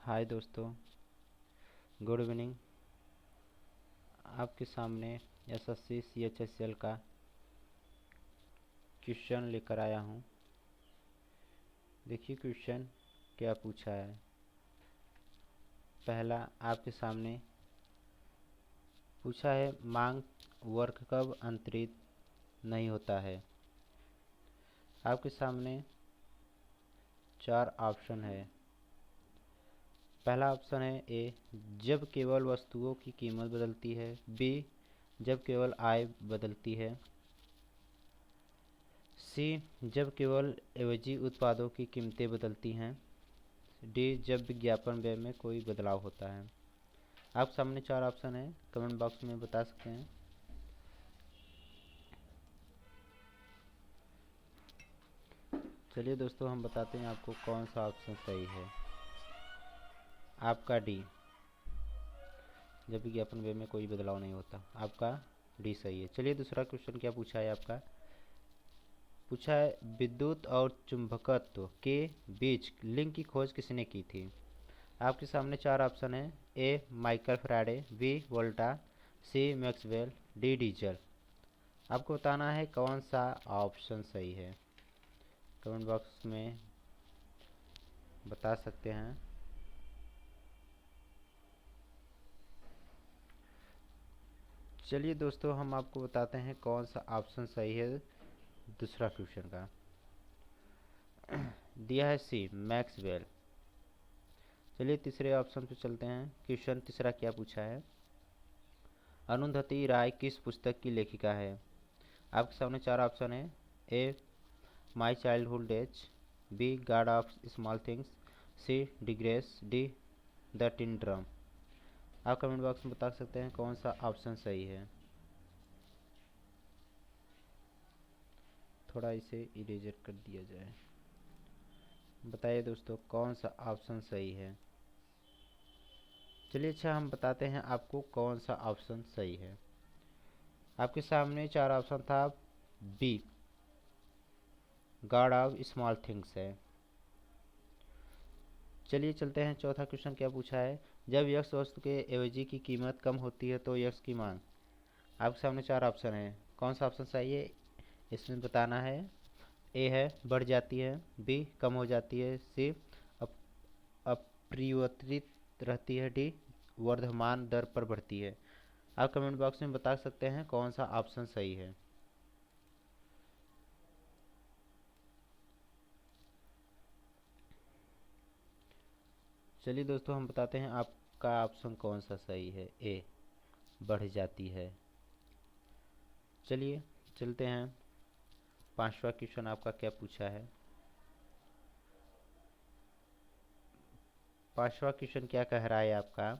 हाय दोस्तों, good evening. आपके सामने एसएससी सीएचएसएल का क्वेश्चन लेकर आया हूँ। देखिए क्वेश्चन क्या पूछा है। पहला आपके सामने पूछा है, मांग वर्ग कब अंतरित नहीं होता है। आपके सामने चार ऑप्शन है। पहला ऑप्शन है ए, जब केवल वस्तुओं की कीमत बदलती है। बी, जब केवल आय बदलती है। सी, जब केवल एवजी उत्पादों की कीमतें बदलती हैं। डी, जब विज्ञापन व्यय में कोई बदलाव होता है। आप सामने चार ऑप्शन है, कमेंट बॉक्स में बता सकते हैं। चलिए दोस्तों, हम बताते हैं आपको कौन सा ऑप्शन सही है। आपका डी, जब विज्ञापन व्यय में कोई बदलाव नहीं होता, आपका डी सही है। चलिए दूसरा क्वेश्चन क्या पूछा है आपका। पूछा है, विद्युत और चुंबकत्व के बीच लिंक की खोज किसने की थी। आपके सामने चार ऑप्शन है। ए, माइकल फैराडे। बी, वोल्टा। सी, मैक्सवेल। D, diesel. आपको बताना है कौन सा ऑप्शन सही है। कमेंट बॉक्स में बता सकते हैं। चलिए दोस्तों, हम आपको बताते हैं कौन सा ऑप्शन सही है। दूसरा क्वेश्चन का दिया है सी, मैक्सवेल। चलिए तीसरे ऑप्शन पे चलते हैं। क्वेश्चन तीसरा क्या पूछा है, अरुंधति राय किस पुस्तक की लेखिका है। आपके सामने चार ऑप्शन है। A, my childhood days. B, God of small things. C, digress. D, the tin drum. आप कमेंट बॉक्स में बता सकते हैं कौन सा ऑप्शन सही है। थोड़ा इसे इरेजर कर दिया जाए। बताइए दोस्तों कौन सा ऑप्शन सही है। चलिए अच्छा, हम बताते हैं आपको कौन सा ऑप्शन सही है। आपके सामने चार ऑप्शन था। B, God of small Things है। चलिए चलते हैं, चौथा क्वेश्चन क्या पूछा है, जब यक्स वस्तु के एवजी की कीमत कम होती है तो यक्स की मांग। आपके सामने चार ऑप्शन है, कौन सा ऑप्शन सही है इसमें बताना है। ए है, बढ़ जाती है। बी, कम हो जाती है। सी, अपरिवर्तित रहती है। डी, वर्धमान दर पर बढ़ती है। आप कमेंट बॉक्स में बता सकते हैं कौन सा ऑप्शन सही है। चलिए दोस्तों, हम बताते हैं आपका ऑप्शन कौन सा सही है। ए, बढ़ जाती है। चलिए चलते हैं, पांचवा क्वेश्चन आपका क्या पूछा है। पांचवा क्वेश्चन क्या कह रहा है आपका,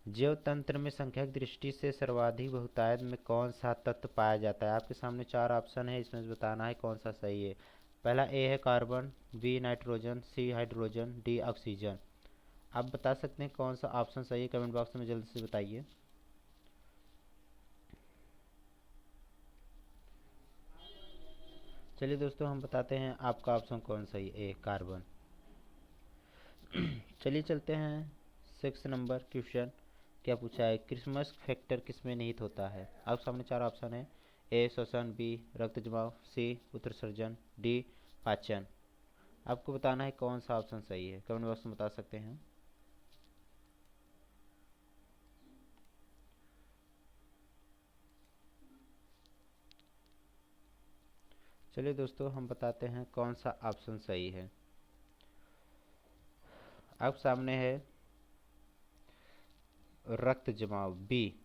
जैव तंत्र में संख्यक दृष्टि से सर्वाधिक बहुतायत में कौन सा तत्व पाया जाता है। आपके सामने चार ऑप्शन है, इसमें से बताना है कौन सा सही है। पहला ए है carbon. B, nitrogen. C, hydrogen. D, oxygen. आप बता सकते हैं कौन सा ऑप्शन सही है, कमेंट बॉक्स में जल्दी से बताइए। चलिए दोस्तों, हम बताते हैं आपका ऑप्शन कौन सही है, ए, कार्बन। चलिए चलते हैं, सिक्स नंबर क्वेश्चन क्या पूछा है, क्रिसमस फैक्टर किसमें निहित होता है। आप सामने चार ऑप्शन है। ए, श्वसन। बी, रक्त जमाव। सी, उत्सर्जन। डी, पाचन। आपको बताना है कौन सा ऑप्शन सही है, कमेंट बॉक्स में बता सकते हैं। चलिए दोस्तों, हम बताते हैं कौन सा ऑप्शन सही है। आप सामने है रक्त जमाव, बी,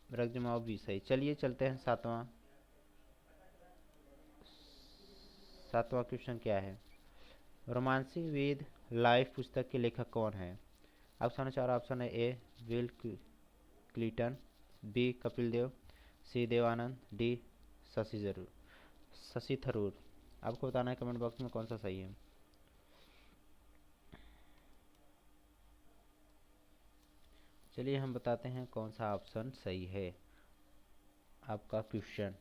रक्त जमाव बी सही। चलिए चलते हैं सातवां। सातवां क्वेश्चन क्या है, रोमांसी विद लाइफ पुस्तक के लेखक कौन है। आप सामने चार ऑप्शन है। A, Bill Clinton. B, Kapil Dev. C, Dev Anand. D, Shashi Tharoor. आपको बताना है कमेंट बॉक्स में कौन सा सही है। चलिए हम बताते हैं कौन सा ऑप्शन सही है। आपका क्वेश्चन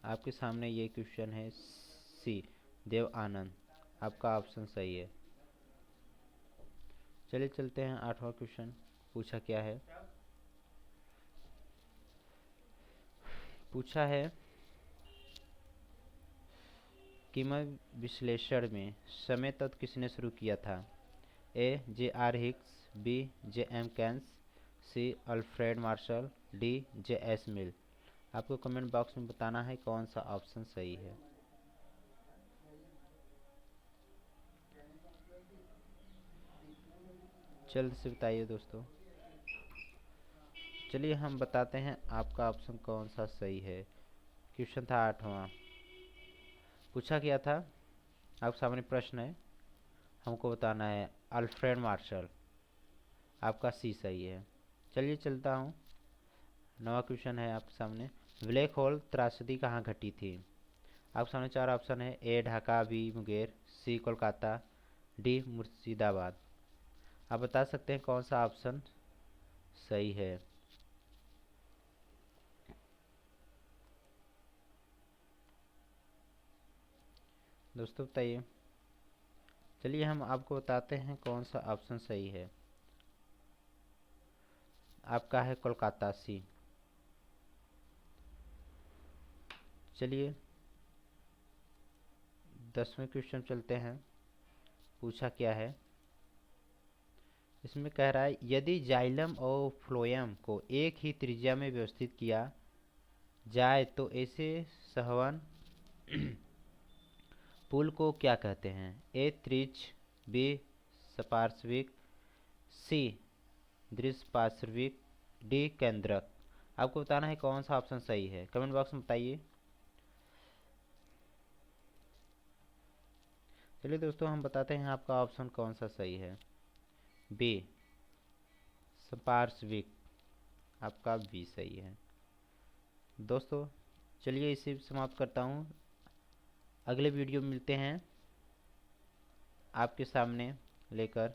आपके सामने ये क्वेश्चन है, सी देव आनंद। आपका ऑप्शन सही है। चलिए चलते हैं 8वां क्वेश्चन। पूछा क्या है? पूछा है कीमत विश्लेषण में समय तत्व किसने शुरू किया था? A J R Hicks, B J M Keynes, C Alfred Marshall, D J S Mill. आपको कमेंट बॉक्स में बताना है कौन सा ऑप्शन सही है। जल्द से बताइए दोस्तों। चलिए हम बताते हैं आपका ऑप्शन कौन सा सही है। क्वेश्चन था 8वां। पूछा क्या था? आपके सामने प्रश्न है, हमको बताना है अल्फ्रेड मार्शल। आपका सी सही है। चलिए चलता हूँ। 9वां क्वेश्चन है आपके सामने। ब्लैक होल त्रासदी कहाँ घटी थी? आपके सामने 4 ऑप्शन है। ए ढाका, बी मुंगेर, सी कोलकाता, डी मुर्शिदाबाद। आप बता सकते हैं कौन सा ऑप्शन सही है। दोस्तों बताइए। चलिए हम आपको बताते हैं कौन सा ऑप्शन सही है। आपका है कोलकाता, सी। चलिए 10वें क्वेश्चन चलते हैं। पूछा क्या है? इसमें कह रहा है यदि जाइलम और फ्लोएम को एक ही त्रिज्या में व्यवस्थित किया जाए तो ऐसे संवहन पुल को क्या कहते हैं? ए त्रिज्य, बी सपार्श्विक, सी दृश्यपार्श्विक, डी केंद्रक। आपको बताना है कौन सा ऑप्शन सही है। कमेंट बॉक्स में बताइए। चलिए दोस्तों हम बताते हैं आपका ऑप्शन कौन सा सही है। बी सपार्श्विक। आपका बी सही है। दोस्तों चलिए इसे समाप्त करता हूँ। अगले वीडियो में मिलते हैं आपके सामने लेकर।